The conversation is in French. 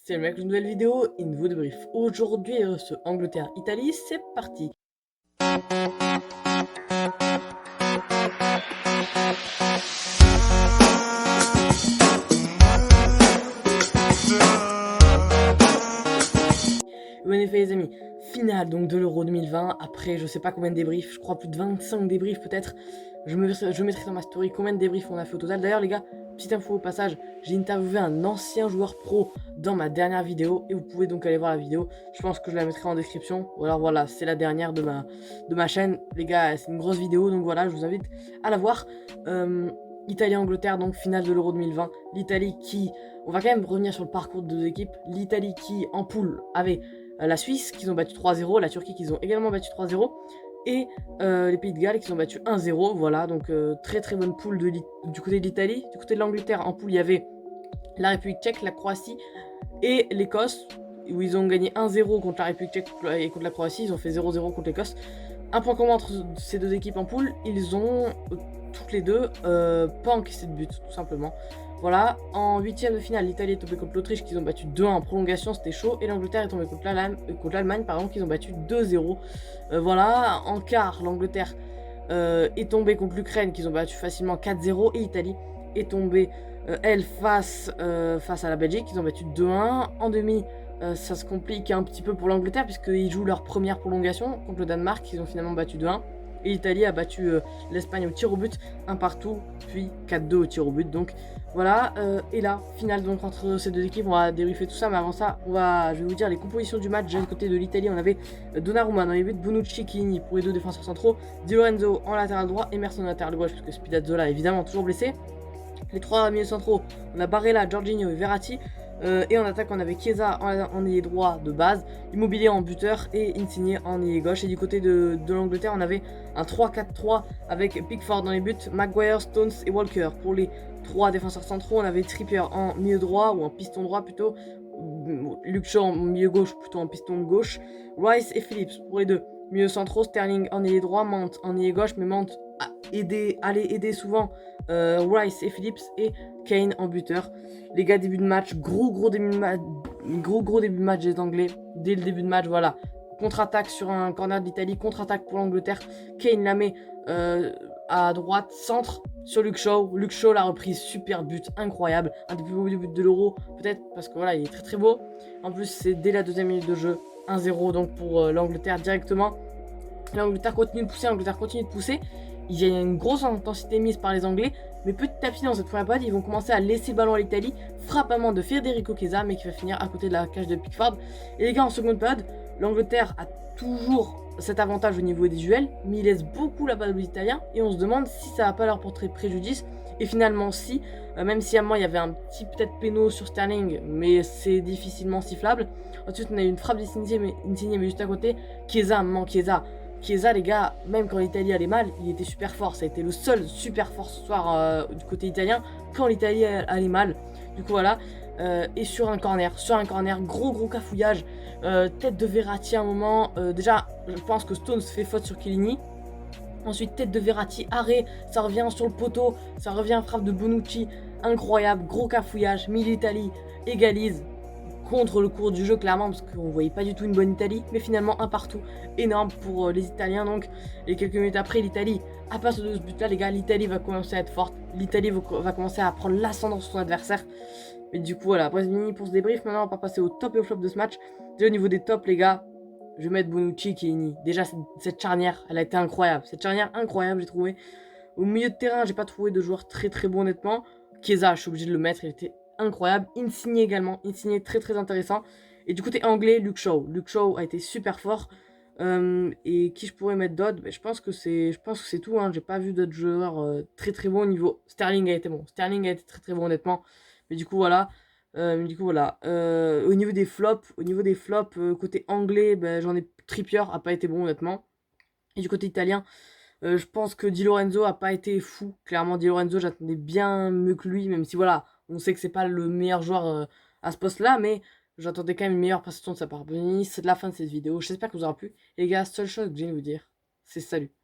C'est le mec, une nouvelle vidéo, une nouveau débrief. Aujourd'hui, ce Angleterre-Italie, c'est parti. En effet, les amis, finale donc de l'Euro 2020. Après, je sais pas combien de débriefs, je crois plus de 25 débriefs peut-être. Je mettrai dans ma story combien de débriefs on a fait au total. D'ailleurs, les gars, petite info au passage, j'ai interviewé un ancien joueur pro dans ma dernière vidéo et vous pouvez donc aller voir la vidéo. Je pense que je la mettrai en description. Ou alors voilà, c'est la dernière de ma chaîne. Les gars, c'est une grosse vidéo, donc voilà, je vous invite à la voir. Italie-Angleterre, donc finale de l'Euro 2020. L'Italie qui, on va quand même revenir sur le parcours de deux équipes. L'Italie qui, en poule, avait la Suisse qu'ils ont battu 3-0, la Turquie qu'ils ont également battu 3-0 et les Pays de Galles qu'ils ont battu 1-0. Voilà, donc très très bonne poule du côté de l'Italie. Du côté de l'Angleterre, en poule, il y avait la République tchèque, la Croatie et l'Écosse, où ils ont gagné 1-0 contre la République tchèque et contre la Croatie. Ils ont fait 0-0 contre l'Écosse. Un point commun entre ces deux équipes en poule, ils ont toutes les deux pas encaissé de but, tout simplement. Voilà, en huitième de finale, l'Italie est tombée contre l'Autriche, qu'ils ont battu 2-1 en prolongation, c'était chaud. Et l'Angleterre est tombée contre l'Allemagne, qu'ils ont battu 2-0. Voilà, en quart, l'Angleterre est tombée contre l'Ukraine, qu'ils ont battu facilement 4-0. Et l'Italie est tombée, elle, face à la Belgique, qu'ils ont battu 2-1. En demi, ça se complique un petit peu pour l'Angleterre, puisqu'ils jouent leur première prolongation contre le Danemark, qu'ils ont finalement battu 2-1. Et l'Italie a battu l'Espagne au tir au but, 1 partout, puis 4-2 au tir au but. Donc voilà, et là, finale donc entre ces deux équipes, on va débriefer tout ça, mais avant ça, je vais vous dire les compositions du match. Déjà du côté de l'Italie, on avait Donnarumma dans les buts, Bonucci, Chiellini pour les deux défenseurs centraux, Di Lorenzo en latéral droit, Emerson en latéral gauche, puisque Spinazzola évidemment toujours blessé. Les trois milieux centraux, on a Barella, Jorginho et Verratti. Et en attaque, on avait Chiesa en ailier droit de base, Immobilier en buteur et Insigne en ailier gauche. Et du côté de l'Angleterre, on avait un 3-4-3 avec Pickford dans les buts, Maguire, Stones et Walker. Pour les trois défenseurs centraux, on avait Trippier en milieu droit, ou en piston droit plutôt, Luke Shaw en milieu gauche, plutôt en piston gauche, Rice et Phillips pour les deux milieux centraux, Sterling en ailier droit, Mount en ailier gauche, mais Mount allait aider souvent Rice et Phillips, et Kane en buteur. Les gars, début de match, gros début de match des Anglais. Dès le début de match, voilà. Contre-attaque sur un corner d'Italie, contre-attaque pour l'Angleterre. Kane la met à droite, centre sur Luke Shaw. Luke Shaw, la reprise, super but, incroyable. Un des plus beaux buts de l'Euro, peut-être parce que voilà, il est très très beau. En plus, c'est dès la deuxième minute de jeu, 1-0 donc pour l'Angleterre directement. L'Angleterre continue de pousser. Il y a une grosse intensité mise par les Anglais, mais petit à petit dans cette première période, ils vont commencer à laisser le ballon à l'Italie. Frappe à main de Federico Chiesa, mais qui va finir à côté de la cage de Pickford. Et les gars, en seconde période, l'Angleterre a toujours cet avantage au niveau des duels, mais il laisse beaucoup la balle aux Italiens, et on se demande si ça va pas leur porter préjudice. Et finalement, si, même si à moi il y avait un petit peut-être péno sur Sterling, mais c'est difficilement sifflable. Ensuite, on a eu une frappe d'Insigne, mais juste à côté. Chiesa, les gars, même quand l'Italie allait mal, il était super fort. Ça a été le seul super fort ce soir du côté italien quand l'Italie allait mal. Du coup, voilà. Et sur un corner, gros cafouillage. Tête de Verratti à un moment. Déjà, je pense que Stones fait faute sur Chiellini. Ensuite, tête de Verratti, arrêt, ça revient sur le poteau, ça revient frappe de Bonucci, incroyable, gros cafouillage, mais l'Italie égalise contre le cours du jeu clairement, parce qu'on voyait pas du tout une bonne Italie, mais finalement un partout énorme pour les Italiens. Donc, et quelques minutes après, l'Italie, à partir de ce but là, les gars, l'Italie va commencer à être forte, l'Italie va commencer à prendre l'ascendant sur son adversaire. Et du coup voilà, bref, mini pour ce débrief. Maintenant on va passer au top et au flop de ce match. Déjà au niveau des tops, les gars, je vais mettre Bonucci et Chiellini. Déjà cette charnière, elle a été incroyable, cette charnière incroyable, j'ai trouvé. Au milieu de terrain, j'ai pas trouvé de joueur très bon honnêtement. Chiesa, je suis obligé de le mettre, il était incroyable. Insigne également, Insigne très intéressant. Et du côté anglais, Luke Shaw. Luke Shaw a été super fort. Et qui je pourrais mettre d'autres, je pense que c'est tout, hein. J'ai pas vu d'autres joueurs très bons au niveau. Sterling a été bon, Sterling a été très bon honnêtement. Mais du coup voilà. Au niveau des flops, côté anglais, j'en ai Trippier a pas été bon honnêtement. Et du côté italien, je pense que Di Lorenzo a pas été fou. Clairement, Di Lorenzo, j'attendais bien mieux que lui, même si voilà, on sait que c'est pas le meilleur joueur à ce poste-là, mais j'attendais quand même une meilleure prestation de sa part. C'est la fin de cette vidéo. J'espère que vous aura plu. Les gars, seule chose que j'ai à vous dire, c'est salut.